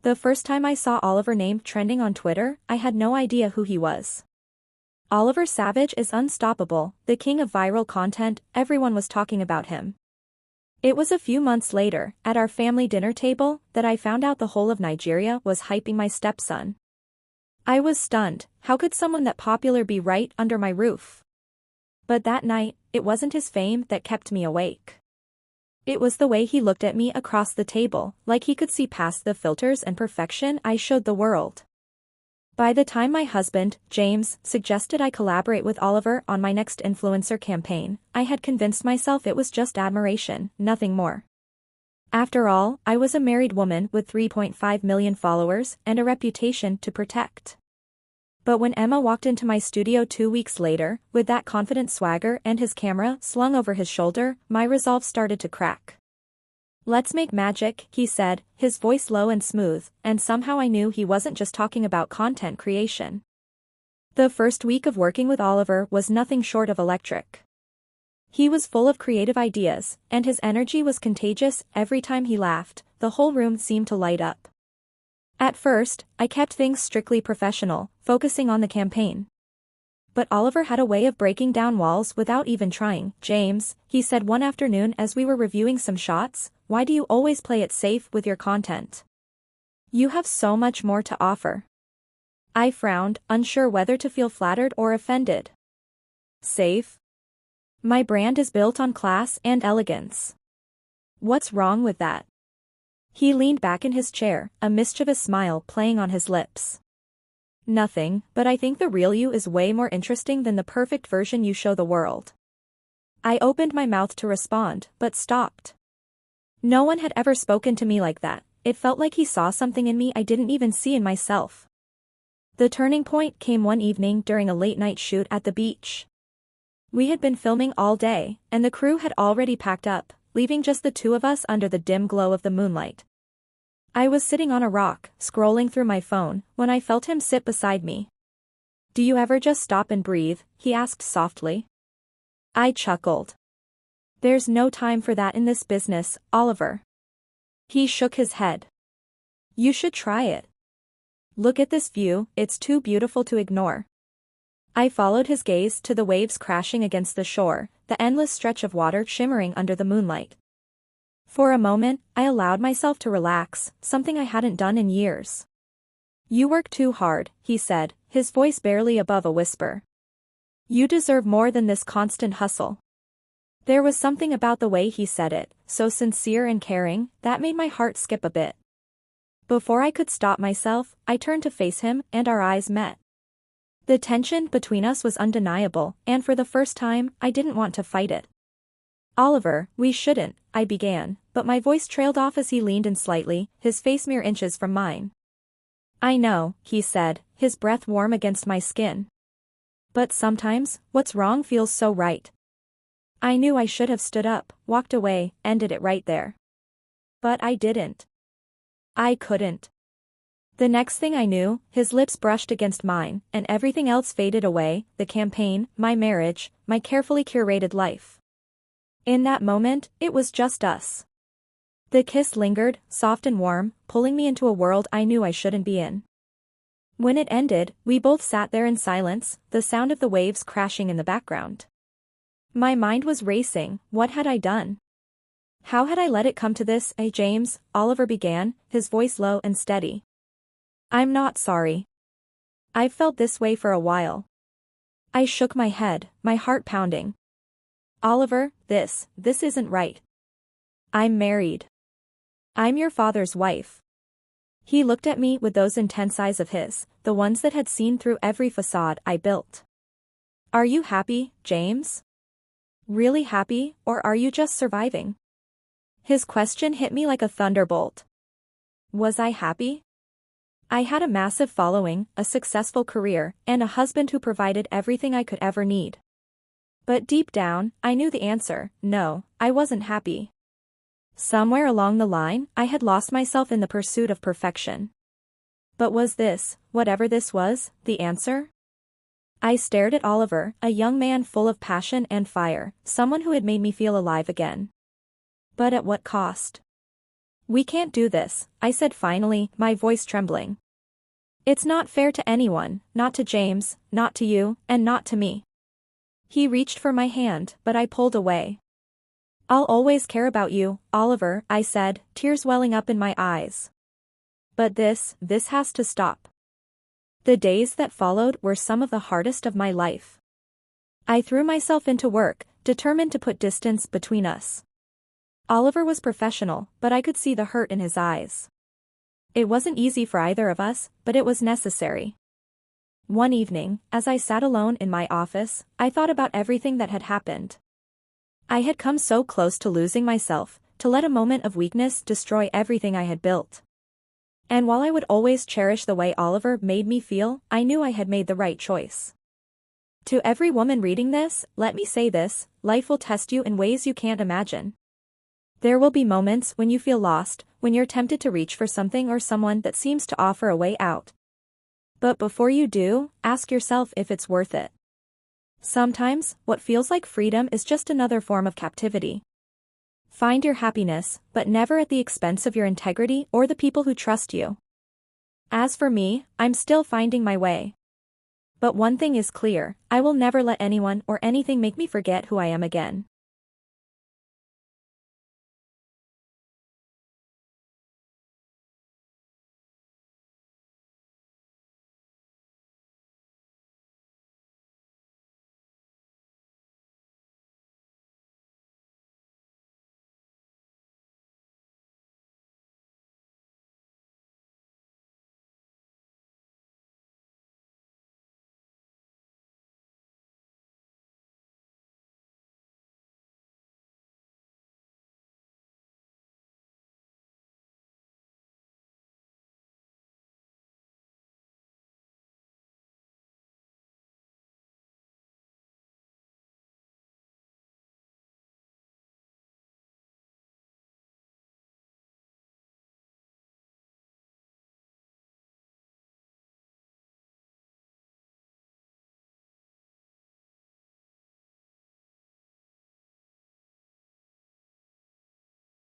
The first time I saw Oliver name trending on Twitter, I had no idea who he was. Oliver Savage is unstoppable, the king of viral content, everyone was talking about him. It was a few months later, at our family dinner table, that I found out the whole of Nigeria was hyping my stepson. I was stunned. How could someone that popular be right under my roof? But that night, it wasn't his fame that kept me awake. It was the way he looked at me across the table, like he could see past the filters and perfection I showed the world. By the time my husband, James, suggested I collaborate with Oliver on my next influencer campaign, I had convinced myself it was just admiration, nothing more. After all, I was a married woman with 3.5 million followers and a reputation to protect. But when Emma walked into my studio 2 weeks later, with that confident swagger and his camera slung over his shoulder, my resolve started to crack. "Let's make magic," he said, his voice low and smooth, and somehow I knew he wasn't just talking about content creation. The first week of working with Oliver was nothing short of electric. He was full of creative ideas, and his energy was contagious. Every time he laughed, the whole room seemed to light up. At first, I kept things strictly professional, focusing on the campaign. But Oliver had a way of breaking down walls without even trying. "James," he said one afternoon as we were reviewing some shots, "why do you always play it safe with your content? You have so much more to offer." I frowned, unsure whether to feel flattered or offended. "Safe? My brand is built on class and elegance. What's wrong with that?" He leaned back in his chair, a mischievous smile playing on his lips. "Nothing, but I think the real you is way more interesting than the perfect version you show the world." I opened my mouth to respond, but stopped. No one had ever spoken to me like that. It felt like he saw something in me I didn't even see in myself. The turning point came one evening during a late-night shoot at the beach. We had been filming all day, and the crew had already packed up, leaving just the two of us under the dim glow of the moonlight. I was sitting on a rock, scrolling through my phone, when I felt him sit beside me. "Do you ever just stop and breathe?" he asked softly. I chuckled. "There's no time for that in this business, Oliver." He shook his head. "You should try it. Look at this view, it's too beautiful to ignore." I followed his gaze to the waves crashing against the shore, the endless stretch of water shimmering under the moonlight. For a moment, I allowed myself to relax, something I hadn't done in years. "You work too hard," he said, his voice barely above a whisper. "You deserve more than this constant hustle." There was something about the way he said it, so sincere and caring, that made my heart skip a bit. Before I could stop myself, I turned to face him, and our eyes met. The tension between us was undeniable, and for the first time, I didn't want to fight it. "Oliver, we shouldn't," I began, but my voice trailed off as he leaned in slightly, his face mere inches from mine. "I know," he said, his breath warm against my skin. "But sometimes, what's wrong feels so right." I knew I should have stood up, walked away, ended it right there. But I didn't. I couldn't. The next thing I knew, his lips brushed against mine, and everything else faded away, the campaign, my marriage, my carefully curated life. In that moment, it was just us. The kiss lingered, soft and warm, pulling me into a world I knew I shouldn't be in. When it ended, we both sat there in silence, the sound of the waves crashing in the background. My mind was racing. What had I done? How had I let it come to this? "James," Oliver began, his voice low and steady. "I'm not sorry. I've felt this way for a while." I shook my head, my heart pounding. "Oliver, this isn't right. I'm married. I'm your father's wife." He looked at me with those intense eyes of his, the ones that had seen through every facade I built. "Are you happy, James? Really happy, or are you just surviving?" His question hit me like a thunderbolt. Was I happy? I had a massive following, a successful career, and a husband who provided everything I could ever need. But deep down, I knew the answer. No, I wasn't happy. Somewhere along the line, I had lost myself in the pursuit of perfection. But was this, whatever this was, the answer? I stared at Oliver, a young man full of passion and fire, someone who had made me feel alive again. But at what cost? We can't do this, I said finally, my voice trembling. It's not fair to anyone, not to James, not to you, and not to me. He reached for my hand, but I pulled away. I'll always care about you, Oliver, I said, tears welling up in my eyes. But this has to stop. The days that followed were some of the hardest of my life. I threw myself into work, determined to put distance between us. Oliver was professional, but I could see the hurt in his eyes. It wasn't easy for either of us, but it was necessary. One evening, as I sat alone in my office, I thought about everything that had happened. I had come so close to losing myself, to let a moment of weakness destroy everything I had built. And while I would always cherish the way Oliver made me feel, I knew I had made the right choice. To every woman reading this, let me say this: life will test you in ways you can't imagine. There will be moments when you feel lost, when you're tempted to reach for something or someone that seems to offer a way out. But before you do, ask yourself if it's worth it. Sometimes, what feels like freedom is just another form of captivity. Find your happiness, but never at the expense of your integrity or the people who trust you. As for me, I'm still finding my way. But one thing is clear: I will never let anyone or anything make me forget who I am again.